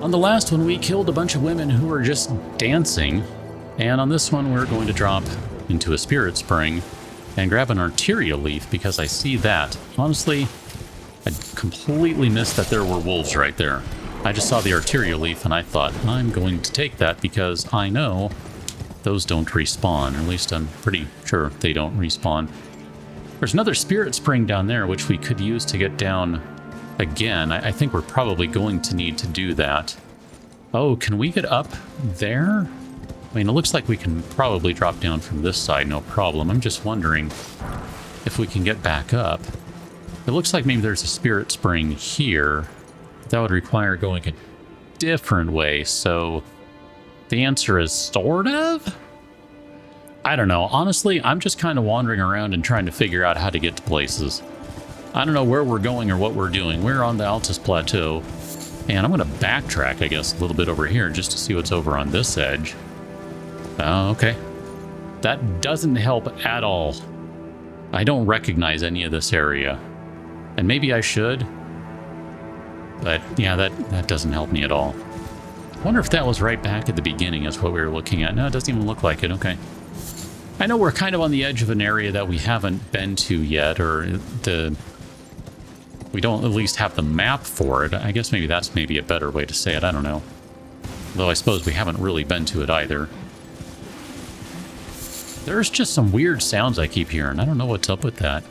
On the last one, we killed a bunch of women who were just dancing. And on this one, we're going to drop into a spirit spring and grab an arterial leaf because I see that. Honestly, I completely missed that there were wolves right there. I just saw the arterial leaf and I thought, I'm going to take that because I know those don't respawn. Or at least I'm pretty sure they don't respawn. There's another spirit spring down there which we could use to get down again. I think we're probably going to need to do that. Oh, can we get up there? I mean, it looks like we can probably drop down from this side, no problem. I'm just wondering if we can get back up. It looks like maybe there's a spirit spring here. That would require going a different way, so the answer is sort of? I don't know. Honestly, I'm just kind of wandering around and trying to figure out how to get to places. I don't know where we're going or what we're doing. We're on the Altus Plateau, and I'm going to backtrack, I guess, a little bit over here just to see what's over on this edge. Oh, okay. That doesn't help at all. I don't recognize any of this area. And maybe I should. But yeah, that doesn't help me at all. I wonder if that was right back at the beginning is what we were looking at. No, it doesn't even look like it. Okay. I know we're kind of on the edge of an area that we haven't been to yet, or we don't at least have the map for it. I guess maybe that's a better way to say it. I don't know. Though I suppose we haven't really been to it either. There's just some weird sounds I keep hearing. I don't know what's up with that.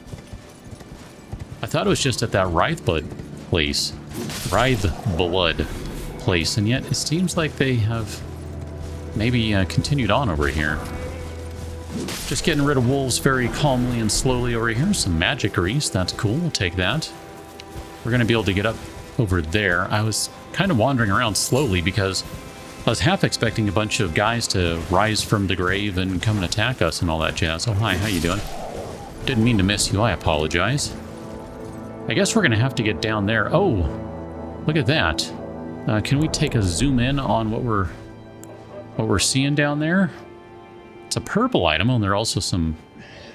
I thought it was just at that Writhe Blood place. Writhe Blood place, and yet it seems like they have maybe continued on over here. Just getting rid of wolves very calmly and slowly over here. Some magic grease, that's cool, we'll take that. We're going to be able to get up over there. I was kind of wandering around slowly because I was half expecting a bunch of guys to rise from the grave and come and attack us and all that jazz. Oh, hi, how you doing? Didn't mean to miss you, I apologize. I guess we're going to have to get down there. Oh, look at that. Can we take a zoom in on what we're seeing down there? It's a purple item, and there are also some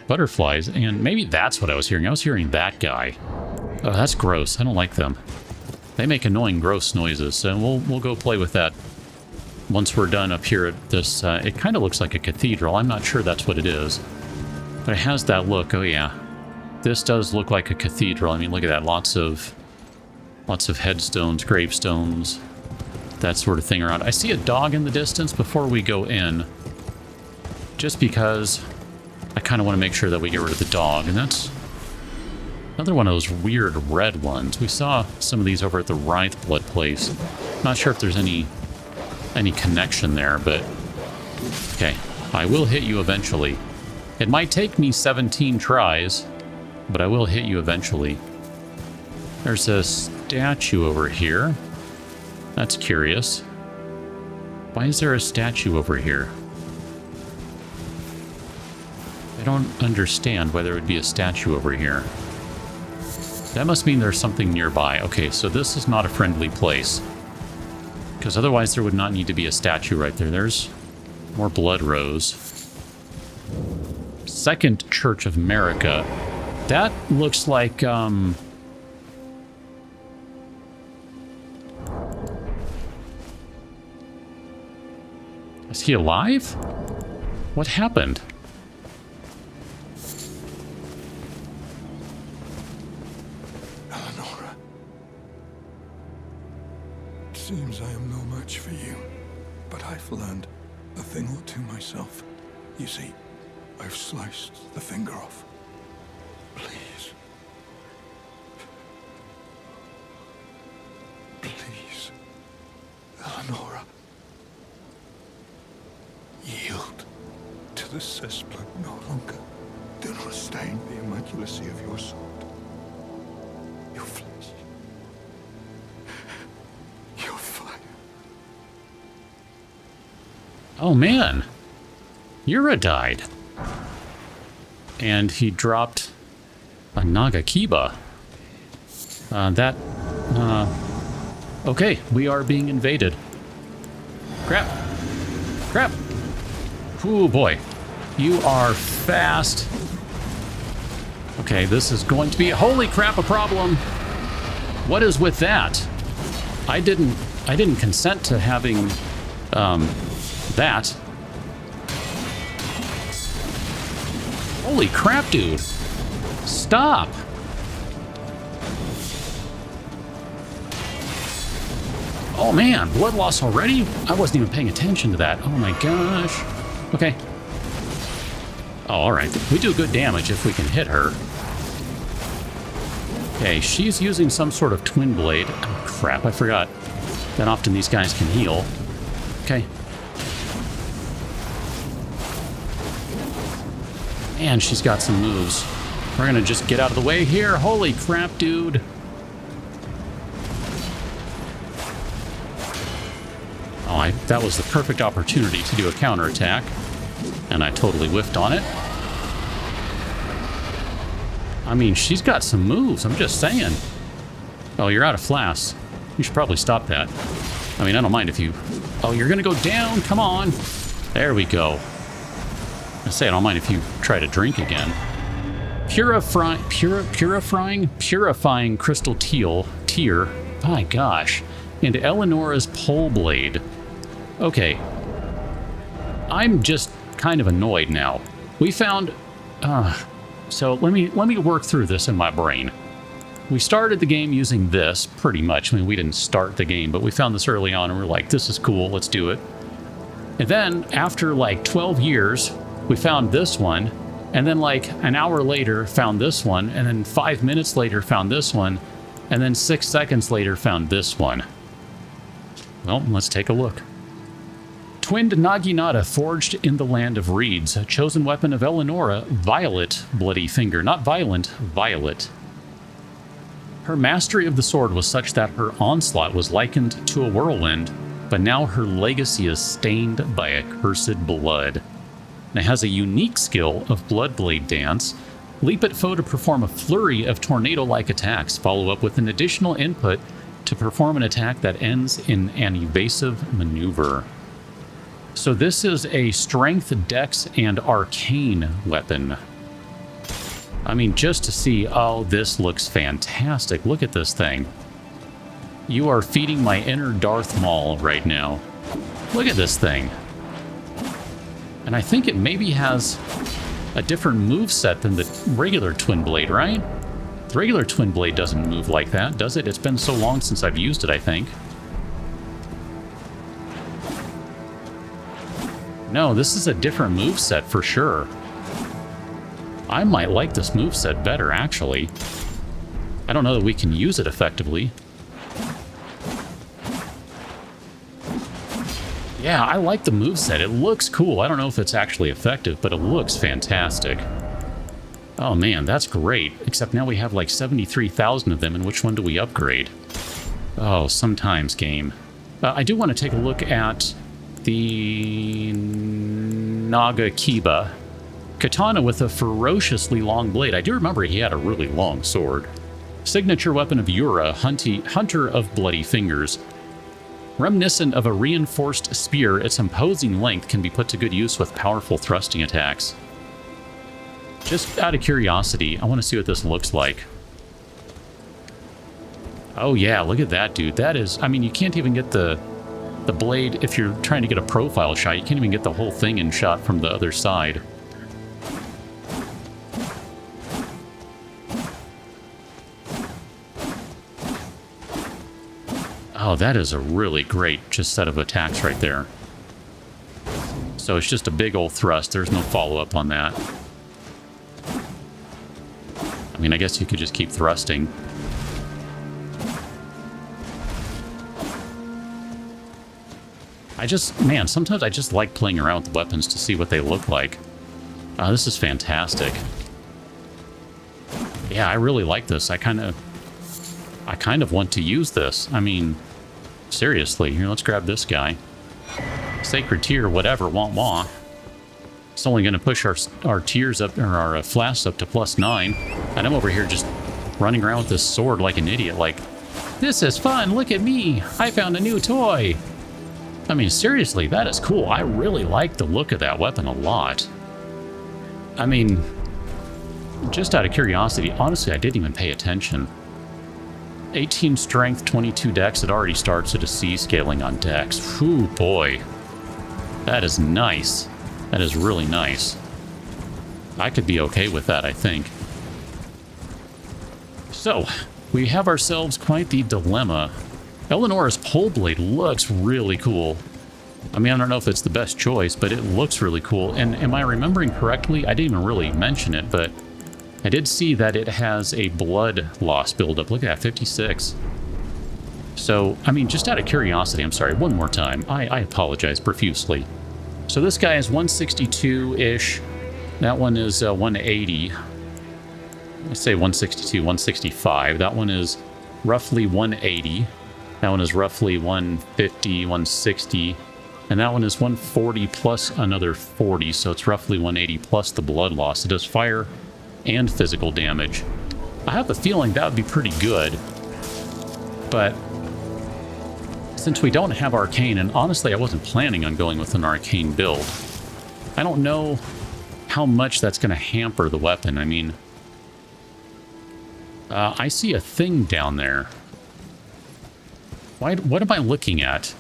butterflies, and maybe that's what I was hearing. I was hearing that guy. Oh, that's gross. I don't like them. They make annoying, gross noises, so we'll go play with that once we're done up here at this. It kind of looks like a cathedral. I'm not sure that's what it is, but it has that look. Oh yeah, this does look like a cathedral. I mean, look at that. Lots of headstones, gravestones, that sort of thing around. I see a dog in the distance before we go in, just because I kind of want to make sure that we get rid of the dog, and that's another one of those weird red ones. We saw some of these over at the Writhe Blood place. Not sure if there's any connection there, but okay, I will hit you eventually. It might take me 17 tries, but I will hit you eventually. There's a statue over here. That's curious. Why is there a statue over here? I don't understand why there would be a statue over here. That must mean there's something nearby. Okay, so this is not a friendly place, because otherwise there would not need to be a statue right there. There's more blood rose. Second Church of America. That looks like, is he alive? What happened? Eleonora. It seems I am no match for you, but I've learned a thing or two myself. You see, I've sliced the finger off. Please. Please. Eleonora. Yield to the cesspool no longer. Do not stain the immaculacy of your sword. Your flesh. Your fire. Oh man. Yura died. And he dropped a Nagakiba. Okay, we are being invaded. Crap. Crap. Ooh, boy. You are fast. Okay, this is going to be, holy crap, a problem. What is with that? I didn't I didn't consent to having that. Holy crap, dude. Stop. Oh man, blood loss already? I wasn't even paying attention to that. Oh my gosh. Okay. Oh, alright. We do good damage if we can hit her. Okay, she's using some sort of twin blade. Oh crap, I forgot that often these guys can heal. Okay. And she's got some moves. We're gonna just get out of the way here. Holy crap, dude. Oh, that was the perfect opportunity to do a counterattack. And I totally whiffed on it. I mean, she's got some moves, I'm just saying. Oh, you're out of flasks. You should probably stop that. I mean, I don't mind if you... Oh, you're gonna go down? Come on. There we go. I say I don't mind if you try to drink again. Purifying crystal tear. My gosh. And Eleonora's pole blade. Okay. I'm just kind of annoyed now. We found... so let me work through this in my brain. We started the game using this, pretty much. I mean, we didn't start the game, but we found this early on and we're like, this is cool, let's do it. And then, after like 12 years, we found this one, and then like an hour later found this one, and then 5 minutes later found this one, and then 6 seconds later found this one. Well, let's take a look. Twinned Naginata forged in the land of reeds, a chosen weapon of Eleonora, Violet Bloody Finger. Not violent, Violet. Her mastery of the sword was such that her onslaught was likened to a whirlwind, but now her legacy is stained by accursed blood. And it has a unique skill of Blood Blade Dance. Leap at foe to perform a flurry of tornado-like attacks, follow up with an additional input to perform an attack that ends in an evasive maneuver. So this is a strength, dex, and arcane weapon. I mean, just to see, oh, this looks fantastic. Look at this thing. You are feeding my inner Darth Maul right now. Look at this thing. And I think it maybe has a different moveset than the regular Twin Blade, right? The regular Twin Blade doesn't move like that, does it? It's been so long since I've used it, I think. No, this is a different moveset for sure. I might like this moveset better, actually. I don't know that we can use it effectively. Yeah, I like the moveset. It looks cool. I don't know if it's actually effective, but it looks fantastic. Oh man, that's great. Except now we have like 73,000 of them, and which one do we upgrade? Oh, sometimes game. I do want to take a look at the Naga Kiba. Katana with a ferociously long blade. I do remember he had a really long sword. Signature weapon of Yura, Hunter of Bloody Fingers. Reminiscent of a reinforced spear, its imposing length can be put to good use with powerful thrusting attacks. Just out of curiosity, I want to see what this looks like. Oh yeah, look at that, dude. That is, I mean, you can't even get the blade, if you're trying to get a profile shot, you can't even get the whole thing in shot from the other side. Oh, that is a really great just set of attacks right there. So it's just a big old thrust. There's no follow-up on that. I mean, I guess you could just keep thrusting. Man, sometimes I just like playing around with the weapons to see what they look like. This is fantastic. Yeah, I really like this. I kind of want to use this. I mean, seriously. Here, let's grab this guy. Sacred Tear, whatever, wah. It's only going to push our tears up, or our flasks up to +9. And I'm over here just running around with this sword like an idiot, like, this is fun, look at me, I found a new toy. I mean, seriously, that is cool. I really like the look of that weapon a lot. I mean, just out of curiosity, honestly, I didn't even pay attention. 18 strength, 22 dex. It already starts at a C scaling on dex. Whew, boy. That is nice. That is really nice. I could be okay with that, I think. So, we have ourselves quite the dilemma. Eleonora's pole blade looks really cool. I mean, I don't know if it's the best choice, but it looks really cool. And am I remembering correctly? I didn't even really mention it, but I did see that it has a blood loss buildup. Look at that, 56. So, I mean, just out of curiosity, I'm sorry, one more time. I apologize profusely. So this guy is 162-ish. That one is 180. I say 162, 165. That one is roughly 180. That one is roughly 150, 160. And that one is 140 plus another 40. So it's roughly 180 plus the blood loss. It does fire and physical damage. I have a feeling that would be pretty good. But since we don't have arcane, and honestly I wasn't planning on going with an arcane build, I don't know how much that's going to hamper the weapon. I mean, I see a thing down there. What am I looking at?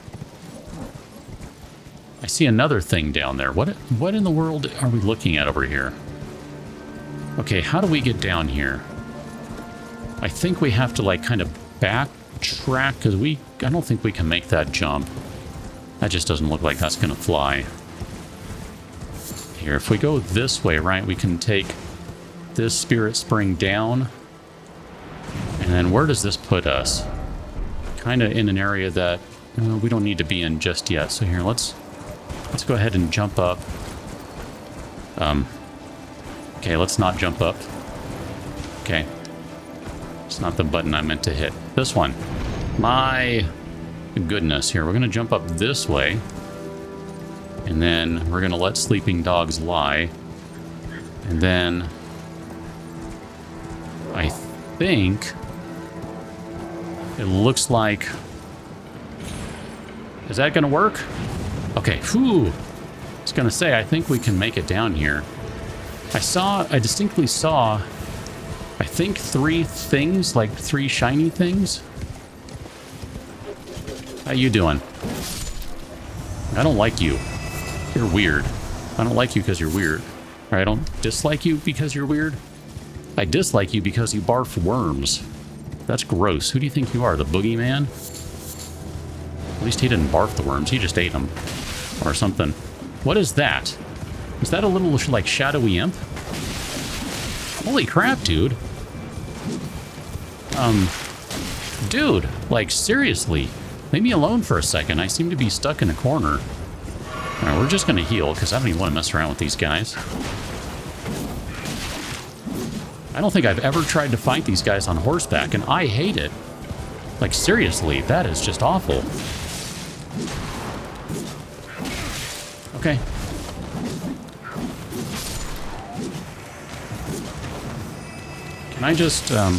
I see another thing down there. What in the world are we looking at over here? Okay, how do we get down here? I think we have to, like, kind of backtrack, because I don't think we can make that jump. That just doesn't look like that's going to fly. Here, if we go this way, right, we can take this spirit spring down. And then where does this put us? Kind of in an area that we don't need to be in just yet. So here, let's go ahead and jump up. Okay, let's not jump up. Okay. It's not the button I meant to hit. This one. My goodness. Here, we're going to jump up this way. And then we're going to let sleeping dogs lie. And then I think it looks like... Is that going to work? Okay, whew. I was going to say, I think we can make it down here. I distinctly saw, I think 3 things, like 3 shiny things. How you doing? I don't like you. You're weird. I don't like you because you're weird. Or I don't dislike you because you're weird. I dislike you because you barf worms. That's gross. Who do you think you are, the boogeyman? At least he didn't barf the worms, he just ate them. Or something. What is that? Is that a little, like, shadowy imp? Holy crap, dude. Dude, like, seriously. Leave me alone for a second. I seem to be stuck in a corner. Alright, we're just gonna heal, because I don't even want to mess around with these guys. I don't think I've ever tried to fight these guys on horseback, and I hate it. Like, seriously, that is just awful. Okay. Can I just, I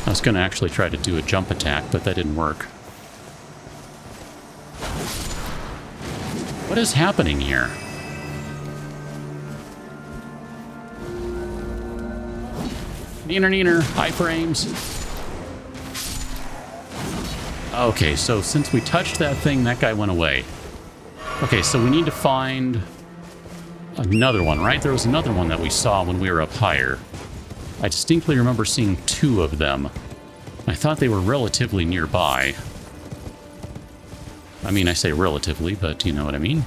was going to actually try to do a jump attack, but that didn't work. What is happening here? Neener, neener, iframes. Okay, so since we touched that thing, that guy went away. Okay, so we need to find another one, right? There was another one that we saw when we were up higher. I distinctly remember seeing 2 of them. I thought they were relatively nearby. I mean, I say relatively, but you know what I mean.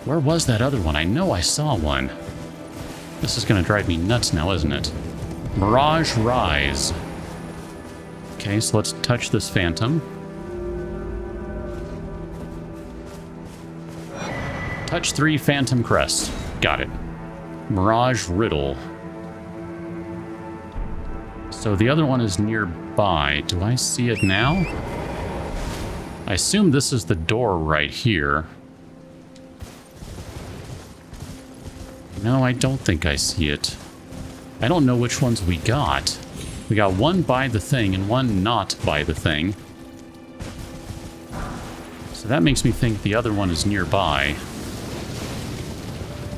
Where was that other one? I know I saw one. This is going to drive me nuts now, isn't it? Mirage Rise. Okay, so let's touch this phantom. Touch 3 phantom crest. Got it. Mirage Riddle. So the other one is nearby. Do I see it now? I assume this is the door right here. No, I don't think I see it. I don't know which ones we got. We got one by the thing and one not by the thing. So that makes me think the other one is nearby.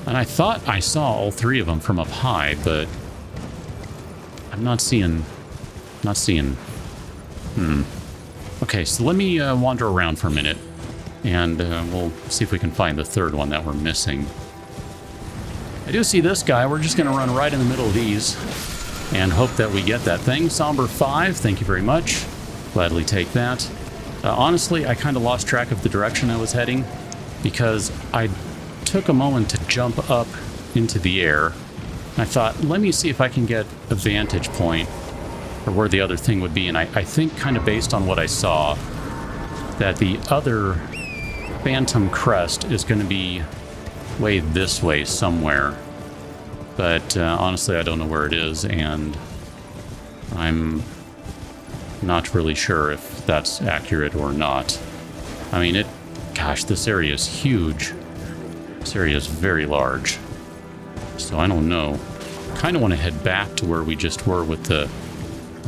And I thought I saw all 3 of them from up high, but I'm not seeing Okay, so let me wander around for a minute, and we'll see if we can find the third one that we're missing. I do see this guy. We're just going to run right in the middle of these and hope that we get that thing. Somber 5, thank you very much. Gladly take that. Honestly, I kind of lost track of the direction I was heading because I took a moment to jump up into the air. I thought, let me see if I can get a vantage point or where the other thing would be. And I think kind of based on what I saw, that the other Phantom Crest is going to be way this way somewhere. But honestly, I don't know where it is, and I'm not really sure if that's accurate or not. I mean, gosh, this area is huge. This area is very large. So I don't know. Kind of want to head back to where we just were with the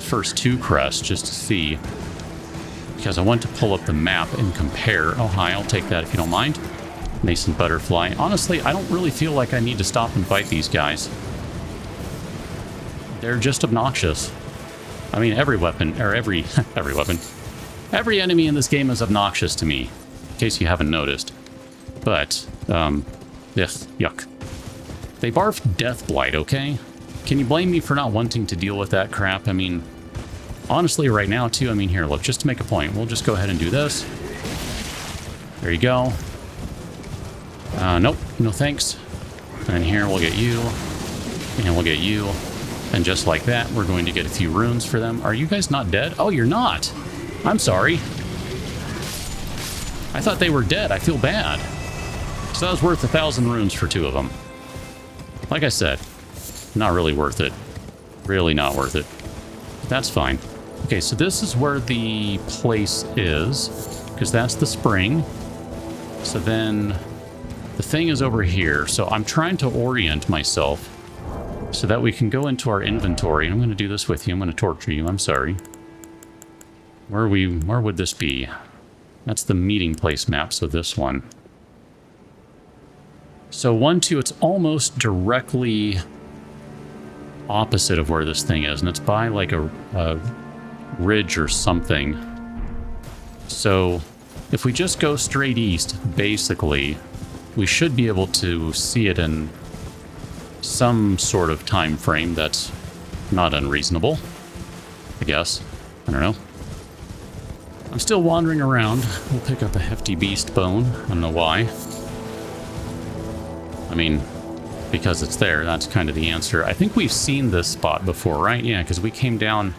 first two crests just to see, because I want to pull up the map and compare. Oh, hi, I'll take that if you don't mind. Nascent Butterfly. Honestly, I don't really feel like I need to stop and fight these guys. They're just obnoxious. I mean, every weapon, or every weapon. Every enemy in this game is obnoxious to me, in case you haven't noticed. But, yuck. They barfed Death Blight, okay? Can you blame me for not wanting to deal with that crap? I mean, honestly, right now, too, I mean, here, look, just to make a point, we'll just go ahead and do this. There you go. Nope, no thanks. And here, we'll get you. And we'll get you. And just like that, we're going to get a few runes for them. Are you guys not dead? Oh, you're not! I'm sorry. I thought they were dead. I feel bad. So that was worth 1,000 runes for two of them. Like I said, not really worth it. Really not worth it. But that's fine. Okay, so this is where the place is, because that's the spring. So then the thing is over here. So I'm trying to orient myself so that we can go into our inventory. I'm going to do this with you. I'm going to torture you. I'm sorry. Where would this be? That's the meeting place map, so this one. So 1, 2, it's almost directly opposite of where this thing is, and it's by like a ridge or something. So if we just go straight east, basically, we should be able to see it in some sort of time frame that's not unreasonable, I guess. I don't know. I'm still wandering around. We'll pick up a hefty beast bone. I don't know why. I mean, because it's there, that's kind of the answer. I think we've seen this spot before, right? Yeah, because we came down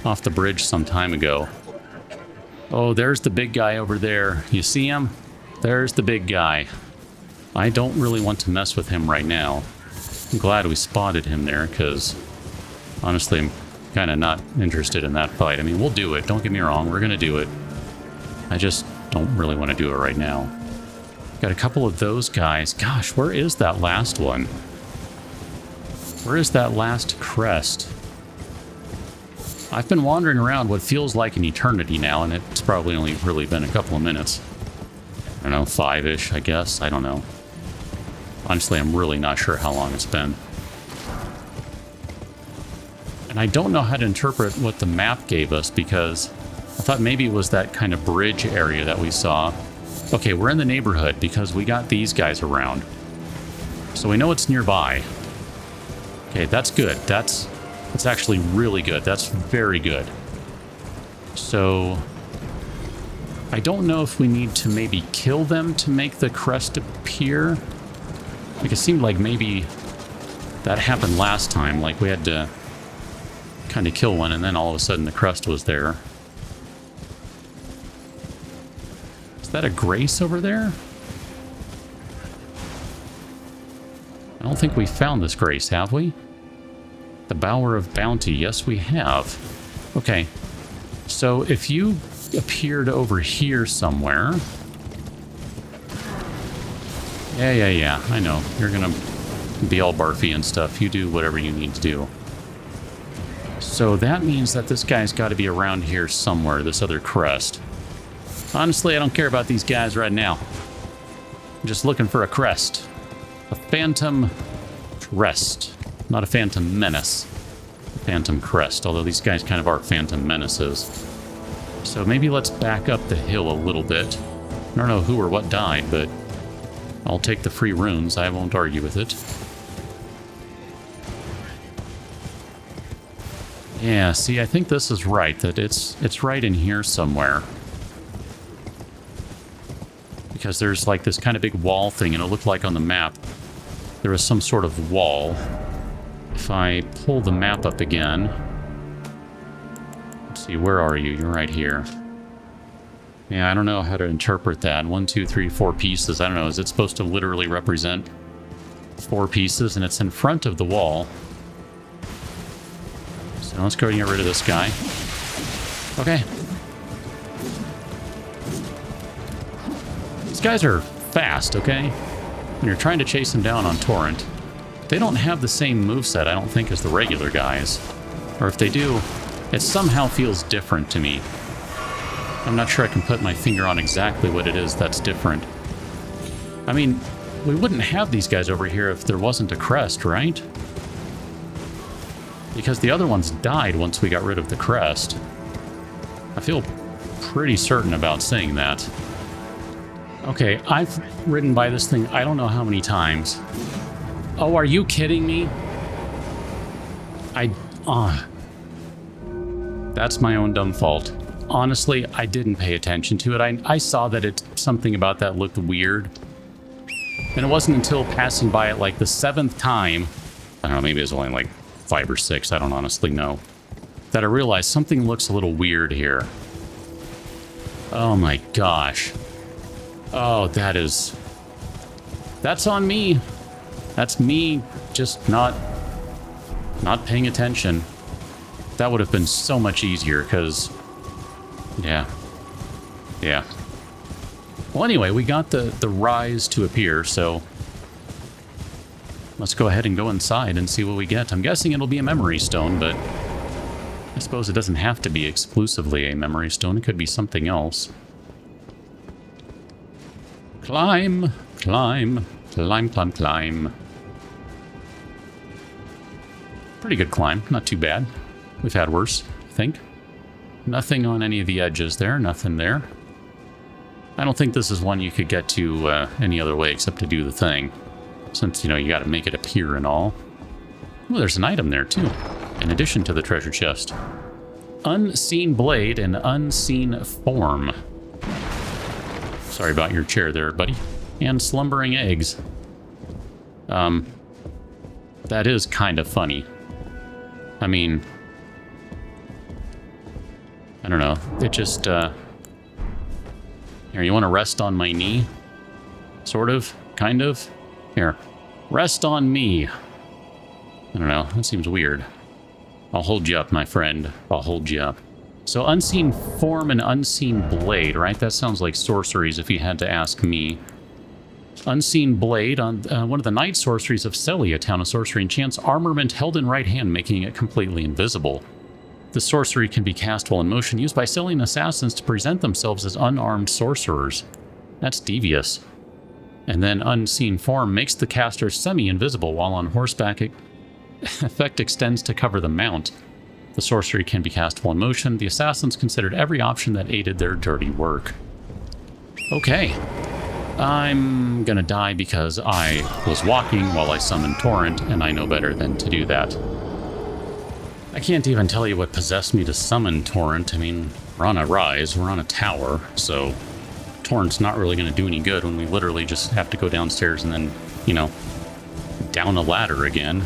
off the bridge some time ago. Oh, there's the big guy over there. You see him? There's the big guy. I don't really want to mess with him right now. I'm glad we spotted him there, because honestly, I'm kind of not interested in that fight. I mean, we'll do it. Don't get me wrong. We're going to do it. I just don't really want to do it right now. Got a couple of those guys. Gosh, where is that last one? Where is that last crest? I've been wandering around what feels like an eternity now, and it's probably only really been a couple of minutes. I don't know, 5-ish, I guess. I don't know. Honestly, I'm really not sure how long it's been. And I don't know how to interpret what the map gave us, because I thought maybe it was that kind of bridge area that we saw. Okay, we're in the neighborhood because we got these guys around. So we know it's nearby. Okay, that's good. That's actually really good. That's very good. So I don't know if we need to maybe kill them to make the crest appear. Like, it seemed like maybe that happened last time. Like, we had to kind of kill one, and then all of a sudden the crest was there. Is that a grace over there? I don't think we found this grace, have we? The Bower of Bounty. Yes, we have. Okay. So if you appeared over here somewhere... Yeah, I know. You're gonna be all barfy and stuff. You do whatever you need to do. So that means that this guy's got to be around here somewhere, this other crest. Honestly, I don't care about these guys right now. I'm just looking for a crest. A phantom crest. Not a phantom menace. A phantom crest, although these guys kind of are phantom menaces. So maybe let's back up the hill a little bit. I don't know who or what died, but I'll take the free runes. I won't argue with it. Yeah, see, I think this is right, that it's right in here somewhere. Because there's like this kind of big wall thing, and it looked like on the map there was some sort of wall. If I pull the map up again... Let's see, where are you? You're right here. Yeah, I don't know how to interpret that. 1, 2, 3, 4 pieces. I don't know, is it supposed to literally represent 4 pieces? And it's in front of the wall. So let's go and get rid of this guy. Okay. These guys are fast, okay? When you're trying to chase them down on Torrent, they don't have the same moveset, I don't think, as the regular guys. Or if they do, it somehow feels different to me. I'm not sure I can put my finger on exactly what it is that's different. I mean, we wouldn't have these guys over here if there wasn't a crest, right? Because the other ones died once we got rid of the crest. I feel pretty certain about saying that. Okay, I've ridden by this thing I don't know how many times. Oh, are you kidding me? That's my own dumb fault. Honestly, I didn't pay attention to it. I saw that something about that looked weird. And it wasn't until passing by it like the 7th time, I don't know, maybe it was only like 5 or 6, I don't honestly know, that I realized something looks a little weird here. Oh my gosh. Oh, that's on me. That's me just not paying attention. That would have been so much easier, because... Yeah. Well, anyway, we got the rise to appear, so... Let's go ahead and go inside and see what we get. I'm guessing it'll be a memory stone, but... I suppose it doesn't have to be exclusively a memory stone. It could be something else. Climb, climb, climb, climb, climb. Pretty good climb, not too bad. We've had worse, I think. Nothing on any of the edges there, nothing there. I don't think this is one you could get to any other way except to do the thing. Since, you know, you gotta make it appear and all. Oh, there's an item there, too. In addition to the treasure chest. Unseen blade and unseen form. Sorry about your chair there, buddy. And slumbering eggs. That is kind of funny. I mean... I don't know. It just, Here, you want to rest on my knee? Sort of? Kind of? Here. Rest on me. I don't know. That seems weird. I'll hold you up, my friend. I'll hold you up. So, unseen form and unseen blade, right? That sounds like sorceries if you had to ask me. Unseen blade on one of the night sorceries of Celia, town of sorcery, enchants armament held in right hand, making it completely invisible. The sorcery can be cast while in motion, used by Celian assassins to present themselves as unarmed sorcerers. That's devious. And then unseen form makes the caster semi-invisible while on horseback. Effect extends to cover the mount. The sorcery can be cast while in motion. The assassins considered every option that aided their dirty work. Okay. I'm gonna die because I was walking while I summoned Torrent, and I know better than to do that. I can't even tell you what possessed me to summon Torrent. I mean, we're on a rise, we're on a tower, so Torrent's not really going to do any good when we literally just have to go downstairs and then, you know, down a ladder again.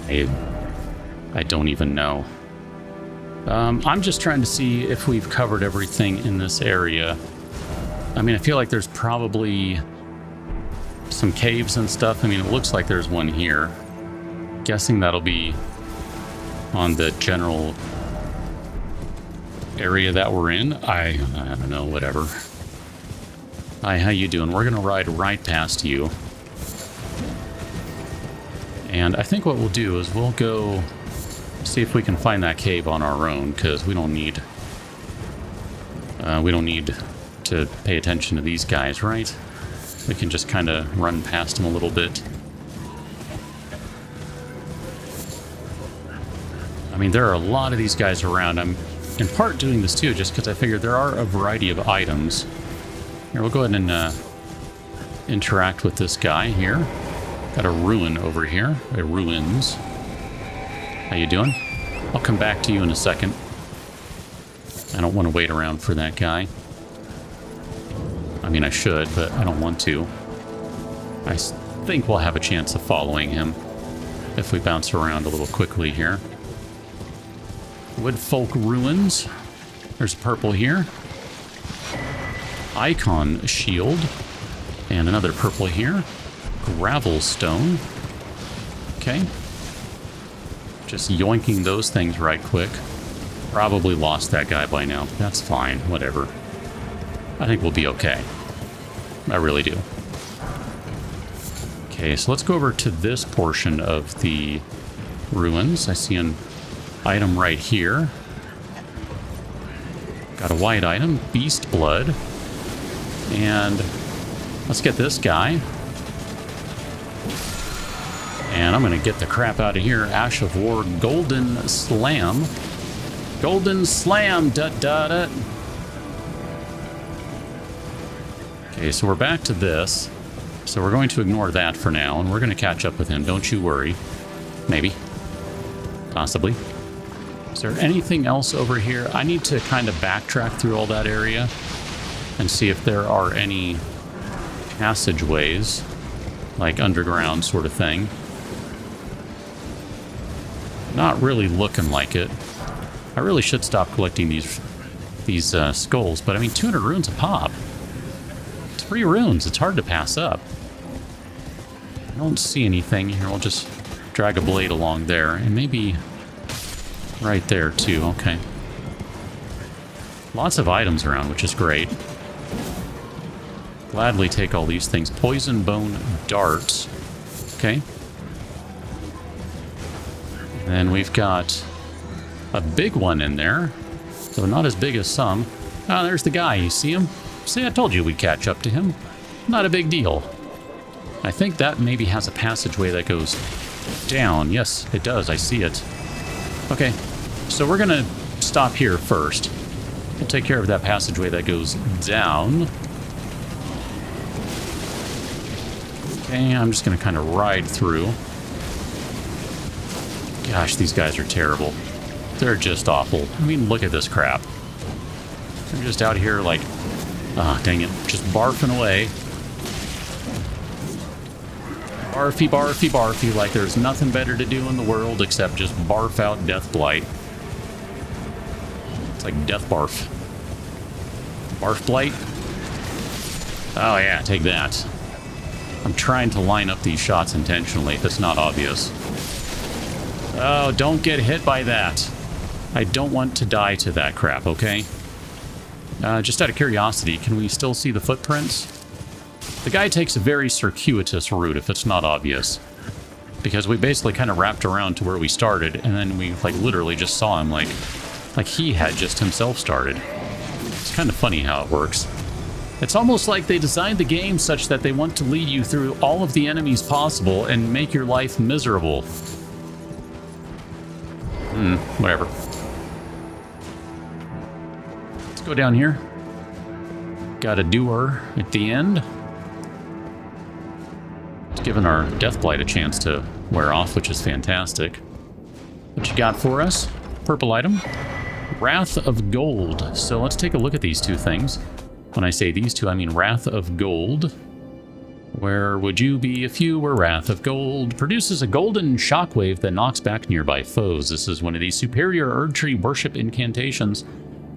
I don't even know. I'm just trying to see if we've covered everything in this area. I mean, I feel like there's probably some caves and stuff. I mean, it looks like there's one here. Guessing that'll be on the general area that we're in. I don't know, whatever. Hi, how you doing? We're gonna ride right past you. And I think what we'll do is we'll go see if we can find that cave on our own, because we don't need to pay attention to these guys, right? We can just kind of run past them a little bit. I mean, there are a lot of these guys around. I'm in part doing this too, just because I figured there are a variety of items. Here, we'll go ahead and interact with this guy here. Got a ruin over here. Ruins. How you doing? I'll come back to you in a second. I don't want to wait around for that guy. I mean, I should, but I don't want to. I think we'll have a chance of following him if we bounce around a little quickly here. Woodfolk Ruins. There's a purple here. Icon Shield. And another purple here. Gravel Stone. Okay. Just yoinking those things right quick. Probably lost that guy by now. That's fine. Whatever. I think we'll be okay. I really do. Okay, so let's go over to this portion of the ruins. I see an item right here. Got a white item, beast blood. And let's get this guy. And I'm going to get the crap out of here. Ash of War, Golden Slam. Golden Slam, da-da-da. Okay, so we're back to this. So we're going to ignore that for now, and we're going to catch up with him. Don't you worry. Maybe. Possibly. Is there anything else over here? I need to kind of backtrack through all that area and see if there are any passageways, like underground sort of thing. Not really looking like it. I really should stop collecting these skulls, but I mean, 200 runes a pop. It's 3 runes. It's hard to pass up. I don't see anything here. We'll just drag a blade along there, and maybe right there too. Okay. Lots of items around, which is great. Gladly take all these things. Poison bone darts. Okay. And then we've got a big one in there, though not as big as some. Ah, there's the guy. You see him? See, I told you we'd catch up to him. Not a big deal. I think that maybe has a passageway that goes down. Yes, it does. I see it. Okay, so we're going to stop here first. We'll take care of that passageway that goes down. Okay, I'm just going to kind of ride through. Gosh, these guys are terrible. They're just awful. I mean, look at this crap. They're just out here like, ah, dang it, just barfing away. Barfy, barfy, barfy, like there's nothing better to do in the world except just barf out death blight. It's like death barf. Barf blight? Oh yeah, take that. I'm trying to line up these shots intentionally if it's not obvious. Oh, don't get hit by that. I don't want to die to that crap, okay? Just out of curiosity, can we still see the footprints? The guy takes a very circuitous route if it's not obvious. Because we basically kind of wrapped around to where we started, and then we like literally just saw him like he had just himself started. It's kind of funny how it works. It's almost like they designed the game such that they want to lead you through all of the enemies possible and make your life miserable. Whatever. Let's go down here. Got a doer at the end. It's given our death blight a chance to wear off, which is fantastic. What you got for us? Purple item. Wrath of Gold. So let's take a look at these two things. When I say these two, I mean Wrath of Gold. Where would you be if you were Wrath of Gold? Produces a golden shockwave that knocks back nearby foes. This is one of these superior Erdtree worship incantations.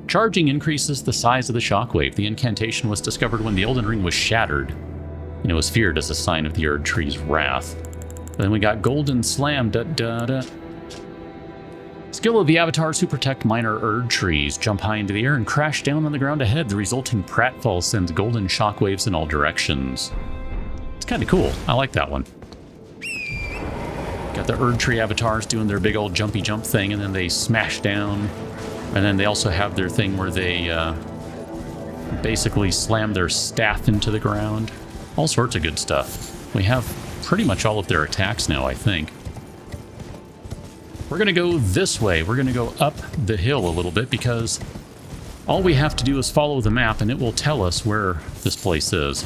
Charging increases the size of the shockwave. The incantation was discovered when the Elden Ring was shattered, and it was feared as a sign of the Erdtree's wrath. Then we got Golden Slam. Da-da-da. Skill of the avatars who protect minor Erdtrees. Jump high into the air and crash down on the ground ahead. The resulting pratfall sends golden shockwaves in all directions. It's kind of cool. I like that one. Got the Erdtree avatars doing their big old jumpy jump thing, and then they smash down. And then they also have their thing where they basically slam their staff into the ground. All sorts of good stuff. We have pretty much all of their attacks now, I think. We're going to go this way. We're going to go up the hill a little bit because all we have to do is follow the map and it will tell us where this place is.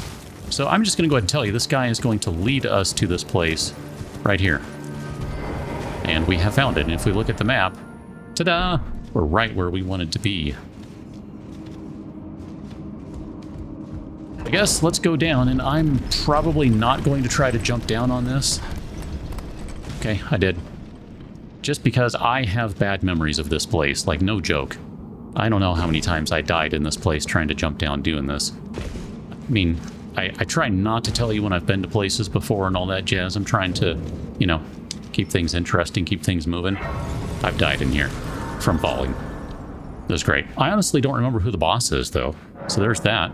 So I'm just going to go ahead and tell you, this guy is going to lead us to this place right here. And we have found it. And if we look at the map, ta-da, we're right where we wanted to be. I guess let's go down, and I'm probably not going to try to jump down on this. Okay, I did. Just because I have bad memories of this place, like no joke. I don't know how many times I died in this place trying to jump down doing this. I mean, I try not to tell you when I've been to places before and all that jazz. I'm trying to, you know, keep things interesting, keep things moving. I've died in here from falling. It was great. I honestly don't remember who the boss is, though. So there's that.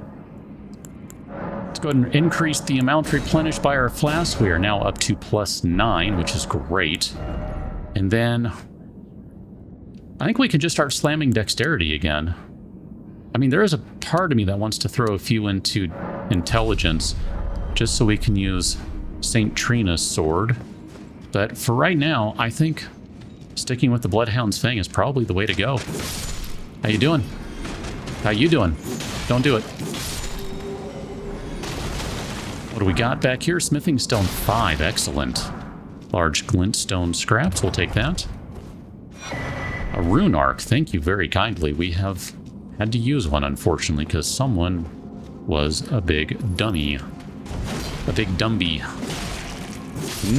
Let's go ahead and increase the amount replenished by our flask. We are now up to +9, which is great. And then I think we can just start slamming dexterity again. I mean, there is a part of me that wants to throw a few into intelligence just so we can use St. Trina's sword. But for right now, I think sticking with the Bloodhound's Fang is probably the way to go. How you doing? How you doing? Don't do it. What do we got back here? Smithing Stone 5. Excellent. Large glintstone scraps. We'll take that. A rune arc. Thank you very kindly. We have had to use one, unfortunately, because someone was a big dummy. A big dumby.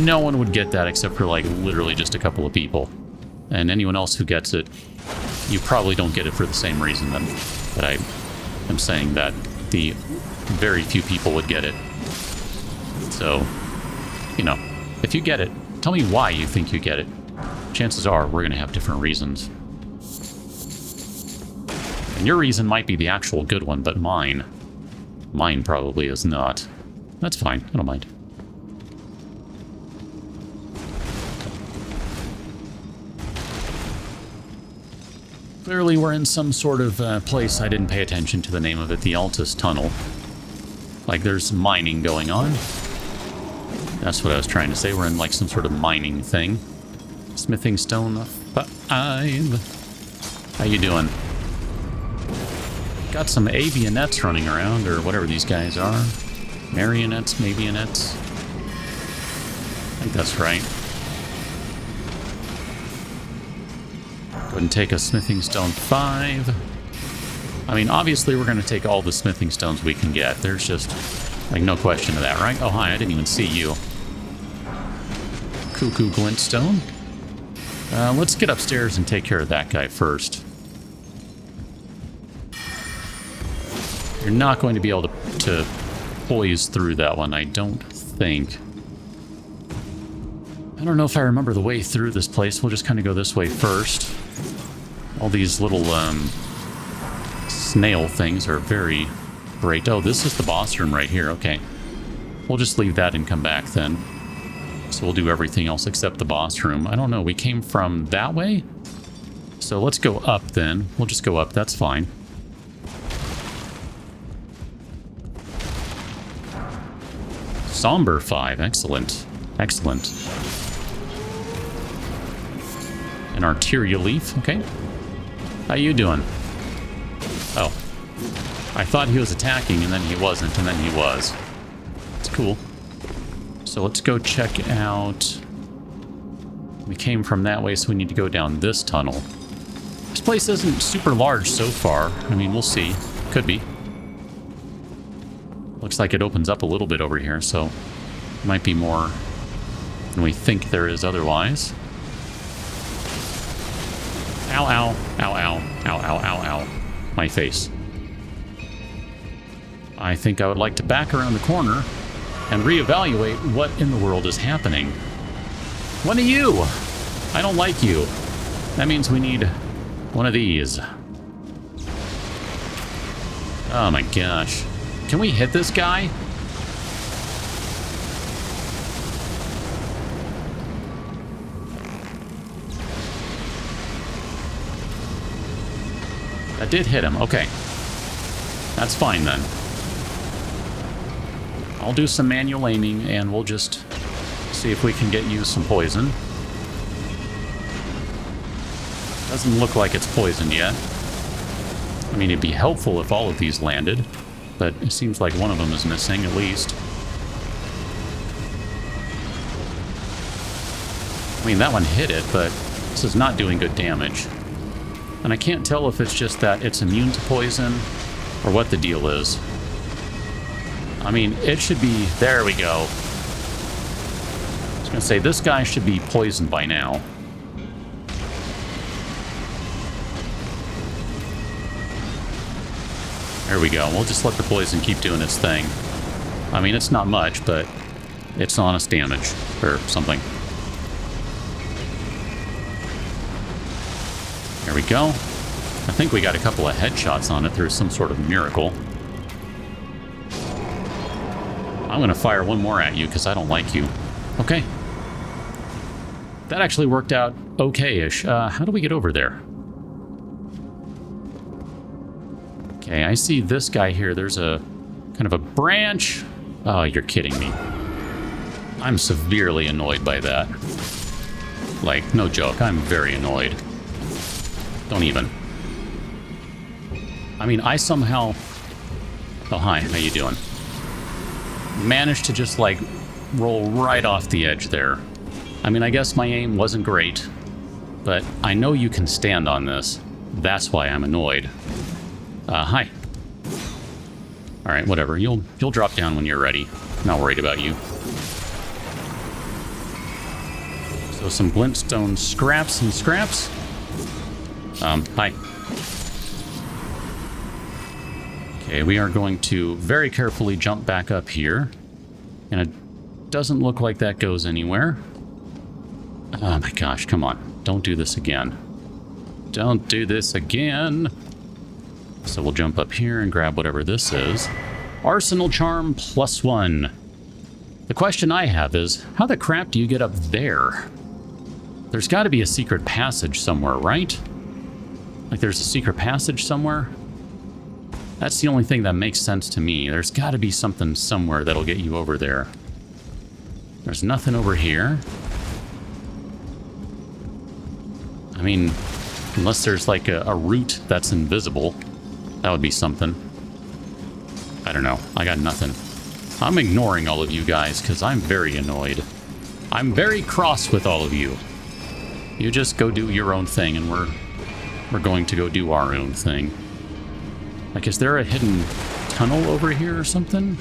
No one would get that except for, like, literally just a couple of people. And anyone else who gets it, you probably don't get it for the same reason that I am saying that the very few people would get it. So, you know, if you get it, tell me why you think you get it. Chances are we're going to have different reasons. And your reason might be the actual good one, but mine probably is not. That's fine. I don't mind. Clearly we're in some sort of place. I didn't pay attention to the name of it. The Altus Tunnel. Like there's mining going on. That's what I was trying to say. We're in like some sort of mining thing. Smithing Stone 5. How you doing? Got some avionettes running around, or whatever these guys are. Marionettes, mavionettes. I think that's right. Go ahead and take a Smithing Stone 5. I mean, obviously we're going to take all the Smithing Stones we can get. There's just, like, no question of that, right? Oh, hi, I didn't even see you. Cuckoo Glintstone. Let's get upstairs and take care of that guy first. You're not going to be able to poise through that one, I don't think. I don't know if I remember the way through this place. We'll just kind of go this way first. All these little snail things are very great. Oh, this is the boss room right here. Okay. We'll just leave that and come back then. So we'll do everything else except the boss room. I don't know. We came from that way? So let's go up then. We'll just go up. That's fine. Somber 5. Excellent. Excellent. An arterial leaf. Okay. How you doing? Oh. I thought he was attacking, and then he wasn't, and then he was. It's cool. So let's go check out... We came from that way, so we need to go down this tunnel. This place isn't super large so far. I mean, we'll see. Could be. Looks like it opens up a little bit over here, so it might be more than we think there is otherwise. Ow, ow, ow, ow, ow, ow, ow, ow. My face. I think I would like to back around the corner and reevaluate what in the world is happening. One of you! I don't like you. That means we need one of these. Oh my gosh. Can we hit this guy? That did hit him. Okay. That's fine then. I'll do some manual aiming and we'll just see if we can get you some poison. Doesn't look like it's poisoned yet. I mean, it'd be helpful if all of these landed, but it seems like one of them is missing, at least. I mean, that one hit it, but this is not doing good damage. And I can't tell if it's just that it's immune to poison, or what the deal is. I mean, it should be... There we go. I was going to say, this guy should be poisoned by now. There we go. We'll just let the poison keep doing its thing. I mean, it's not much, but it's honest damage, or something. There we go. I think we got a couple of headshots on it through some sort of miracle. I'm going to fire one more at you because I don't like you. Okay. That actually worked out okay-ish. How do we get over there? Okay, I see this guy here. There's a kind of a branch. Oh, you're kidding me. I'm severely annoyed by that. Like, no joke. I'm very annoyed. Don't even. I mean, I somehow... Oh, hi. How you doing? Managed to just, like, roll right off the edge there. I mean, I guess my aim wasn't great, but I know you can stand on this. That's why I'm annoyed. Hi. Alright, whatever. You'll drop down when you're ready. Not worried about you. So some glintstone scraps and scraps. Hi. Okay, we are going to very carefully jump back up here. And it doesn't look like that goes anywhere. Oh my gosh, come on. Don't do this again. Don't do this again. So we'll jump up here and grab whatever this is. Arsenal Charm +1. The question I have is, how the crap do you get up there? There's got to be a secret passage somewhere, right? Like there's a secret passage somewhere? That's the only thing that makes sense to me. There's got to be something somewhere that'll get you over there. There's nothing over here. I mean, unless there's like a route that's invisible. That would be something. I don't know. I got nothing. I'm ignoring all of you guys because I'm very annoyed. I'm very cross with all of you. You just go do your own thing and we're going to go do our own thing. Like, is there a hidden tunnel over here or something?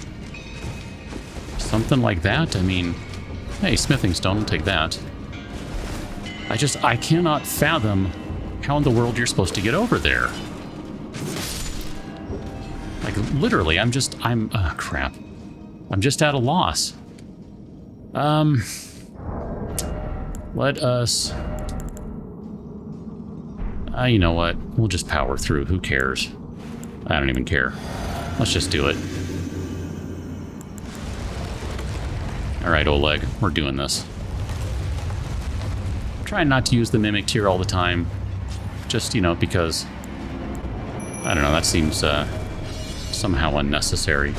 Something like that? I mean, hey, smithing stone, I'll take that. I cannot fathom how in the world you're supposed to get over there. Like, literally, oh, crap. I'm just at a loss. Let us... you know what? We'll just power through. Who cares? I don't even care. Let's just do it. Alright, Oleg. We're doing this. I'm trying not to use the Mimic Tear all the time. Just, you know, because... I don't know, that seems, somehow unnecessary.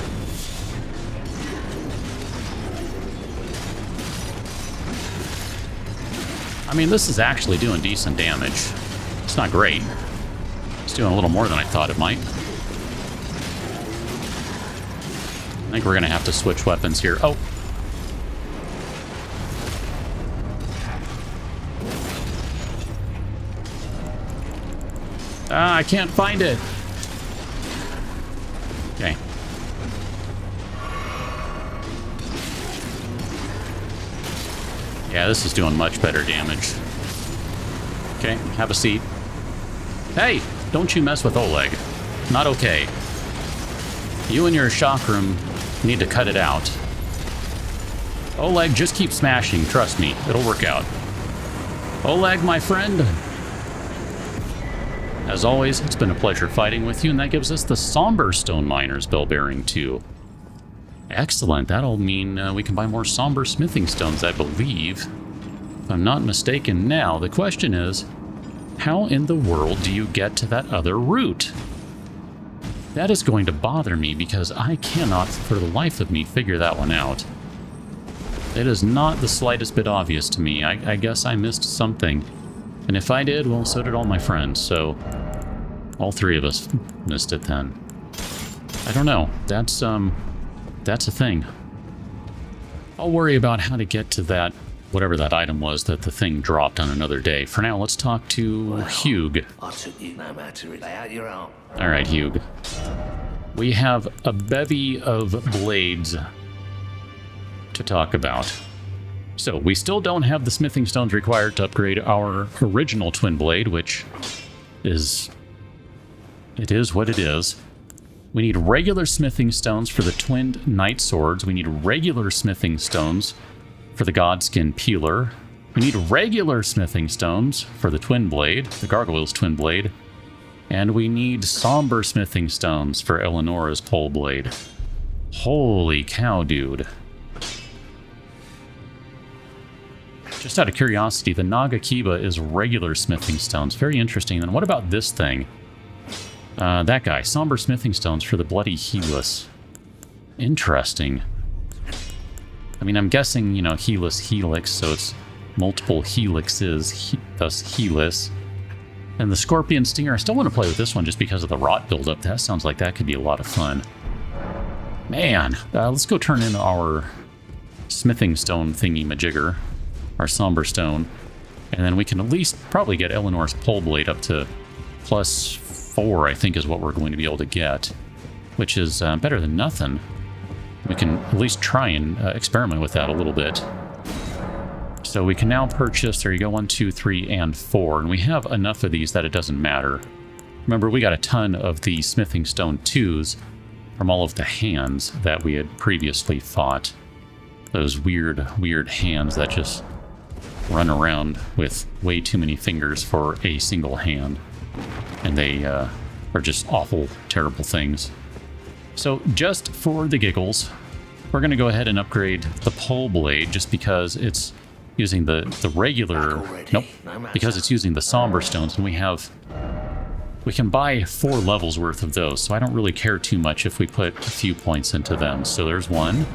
I mean, this is actually doing decent damage. It's not great. It's doing a little more than I thought it might. I think we're going to have to switch weapons here. Oh! I can't find it! Okay. Yeah, this is doing much better damage. Okay, have a seat. Hey! Don't you mess with Oleg. Not okay. You and your chakram need to cut it out. Oleg, just keep smashing. Trust me, it'll work out. Oleg, my friend. As always, it's been a pleasure fighting with you, and that gives us the Somber Stone Miner's Bell Bearing 2. Excellent. That'll mean we can buy more Somber Smithing Stones, I believe. If I'm not mistaken now, the question is, how in the world do you get to that other route? That is going to bother me because I cannot, for the life of me, figure that one out. It is not the slightest bit obvious to me. I guess I missed something. And if I did, well, so did all my friends, so all three of us missed it then. I don't know. That's a thing. I'll worry about how to get to that, whatever that item was that the thing dropped on another day. For now, let's talk to Hugh. I took you no matter lay out your arm. All right, Hugh. We have a bevy of blades to talk about. So, we still don't have the smithing stones required to upgrade our original twin blade, which is... it is what it is. We need regular smithing stones for the twinned knight swords. We need regular smithing stones for the godskin peeler. We need regular smithing stones for the twin blade, the gargoyle's twin blade. And we need somber smithing stones for Eleonora's pole blade. Holy cow, dude. Just out of curiosity, the Nagakiba is regular smithing stones. Very interesting. Then what about this thing? That guy, somber smithing stones for the bloody Helus. Interesting. I mean, I'm guessing, you know, Helus helix, so it's multiple helixes, thus Helus. And the Scorpion Stinger, I still want to play with this one just because of the rot buildup. That sounds like that could be a lot of fun. Man, let's go turn in our smithing stone thingy-majigger, our somber stone, and then we can at least probably get Eleanor's pole blade up to +4, I think is what we're going to be able to get, which is better than nothing. We can at least try and experiment with that a little bit. So we can now purchase, there you go, 1, 2, 3, and 4, and we have enough of these that it doesn't matter. Remember, we got a ton of the smithing stone 2s from all of the hands that we had previously fought. Those weird hands that just run around with way too many fingers for a single hand. And they are just awful, terrible things. So just for the giggles, we're going to go ahead and upgrade the pole blade just because it's using the regular... Nope, because it's using the somber stones, and we can buy 4 levels worth of those, so I don't really care too much if we put a few points into them. So there's 1,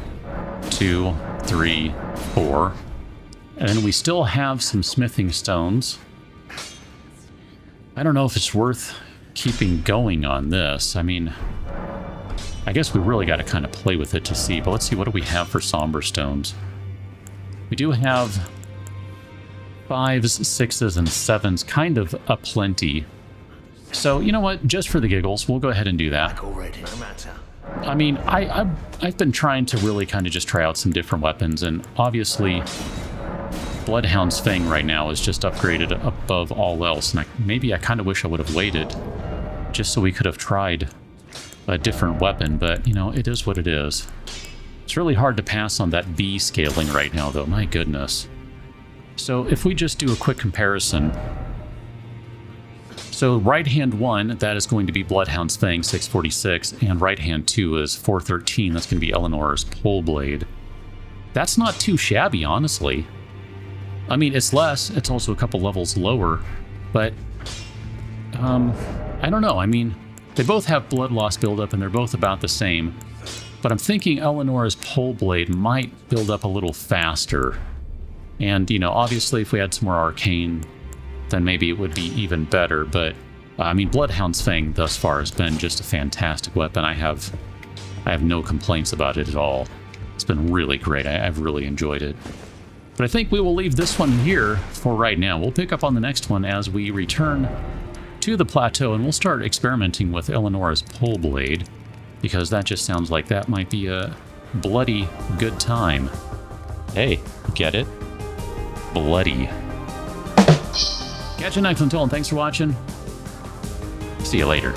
2, 3, 4. And then we still have some smithing stones. I don't know if it's worth keeping going on this. I mean, I guess we really got to kind of play with it to see, but let's see, what do we have for somber stones? We do have 5s, 6s, and 7s, kind of aplenty. So, you know what? Just for the giggles, we'll go ahead and do that. I mean, I've been trying to really kind of just try out some different weapons, and obviously Bloodhound's Fang right now is just upgraded above all else, and maybe I kind of wish I would have waited just so we could have tried a different weapon, but, you know, it is what it is. It's really hard to pass on that B scaling right now, though. My goodness. So if we just do a quick comparison. So right hand 1, that is going to be Bloodhound's Fang, 646, and right hand 2 is 413. That's going to be Eleanor's pole blade. That's not too shabby, honestly. I mean, it's less. It's also a couple levels lower, but I don't know. I mean, they both have blood loss buildup, and they're both about the same. But I'm thinking Eleanor's pole blade might build up a little faster. And, you know, obviously if we had some more arcane, then maybe it would be even better. But, I mean, Bloodhound's Fang thus far has been just a fantastic weapon. I have no complaints about it at all. It's been really great. I've really enjoyed it. But I think we will leave this one here for right now. We'll pick up on the next one as we return to the plateau, and we'll start experimenting with Eleanor's pole blade, because that just sounds like that might be a bloody good time. Hey, get it? Bloody. Catch you next one, and thanks for watching. See you later.